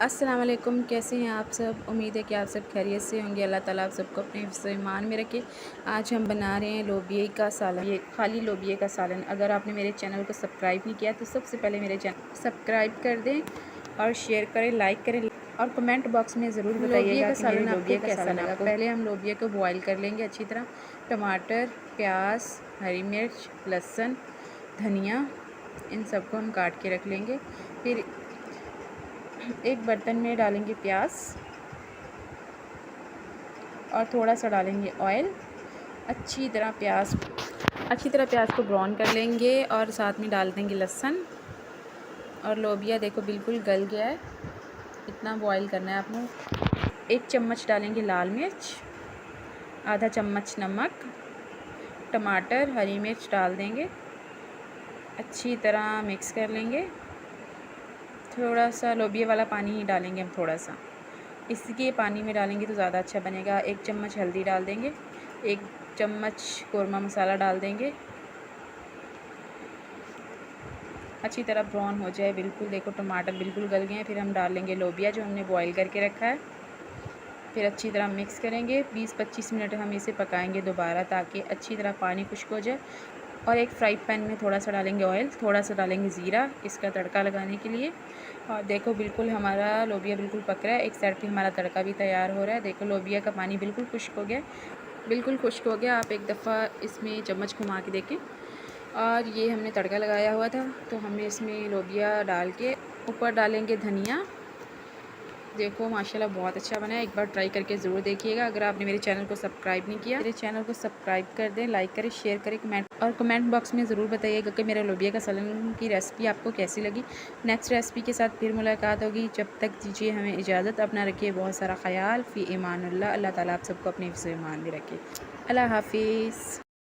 अस्सलाम वालेकुम, कैसे हैं आप सब। उम्मीद है कि आप सब खैरियत से होंगे। अल्लाह ताला आप सबको अपने हिफ्ज़ ईमान में रखे। आज हम बना रहे हैं लोबिया का सालन। ये खाली लोबिया का सालन। अगर आपने मेरे चैनल को सब्सक्राइब नहीं किया तो सबसे पहले मेरे चैनल सब्सक्राइब कर दें और शेयर करें, लाइक करें और कमेंट बॉक्स में ज़रूर बताइएगा कि मेरे लोबिया कैसा लगा। पहले हम लोबिया को बॉयल कर लेंगे अच्छी तरह। टमाटर, प्याज, हरी मिर्च, लहसुन, धनिया, इन सबको हम काट के रख लेंगे। फिर एक बर्तन में डालेंगे प्याज और थोड़ा सा डालेंगे ऑयल। अच्छी तरह प्याज को ब्राउन कर लेंगे और साथ में डाल देंगे लहसुन और लोबिया। देखो बिल्कुल गल गया है, इतना बॉईल करना है आपको। एक चम्मच डालेंगे लाल मिर्च, आधा चम्मच नमक, टमाटर, हरी मिर्च डाल देंगे। अच्छी तरह मिक्स कर लेंगे। थोड़ा सा लोबिया वाला पानी ही डालेंगे हम, थोड़ा सा इसके पानी में डालेंगे तो ज़्यादा अच्छा बनेगा। एक चम्मच हल्दी डाल देंगे, एक चम्मच कोरमा मसाला डाल देंगे। अच्छी तरह ब्राउन हो जाए बिल्कुल। देखो टमाटर बिल्कुल गल गए हैं। फिर हम डाल लेंगे लोबिया जो हमने बॉईल करके रखा है। फिर अच्छी तरह मिक्स करेंगे। 20-25 मिनट हम इसे पकाएंगे दोबारा, ताकि अच्छी तरह पानी खुश्क हो जाए। और एक फ्राई पैन में थोड़ा सा डालेंगे ऑयल, थोड़ा सा डालेंगे ज़ीरा इसका तड़का लगाने के लिए। और देखो बिल्कुल हमारा लोबिया बिल्कुल पक रहा है। एक साइड पे हमारा तड़का भी तैयार हो रहा है। देखो लोबिया का पानी बिल्कुल खुश्क हो गया, बिल्कुल खुश्क हो गया। आप एक दफ़ा इसमें चम्मच घुमा के देखें। और ये हमने तड़का लगाया हुआ था, तो हमने इसमें लोबिया डाल के ऊपर डालेंगे धनिया। देखो माशाल्लाह बहुत अच्छा बना है। एक बार ट्राई करके ज़रूर देखिएगा। अगर आपने मेरे चैनल को सब्सक्राइब नहीं किया, मेरे चैनल को सब्सक्राइब कर दें, लाइक करें, शेयर करें, कमेंट बॉक्स में ज़रूर बताइएगा कि मेरे लोबिया का सालन की रेसिपी आपको कैसी लगी। नेक्स्ट रेसिपी के साथ फिर मुलाकात होगी। जब तक दीजिए हमें इजाज़त। अपना रखिए बहुत सारा ख्याल। फ़ी ईमानुल्लाह। अल्लाह ताला आप सबको अपने हिफ्ज़ ईमान में रखे। अल्लाह हाफ़िज़।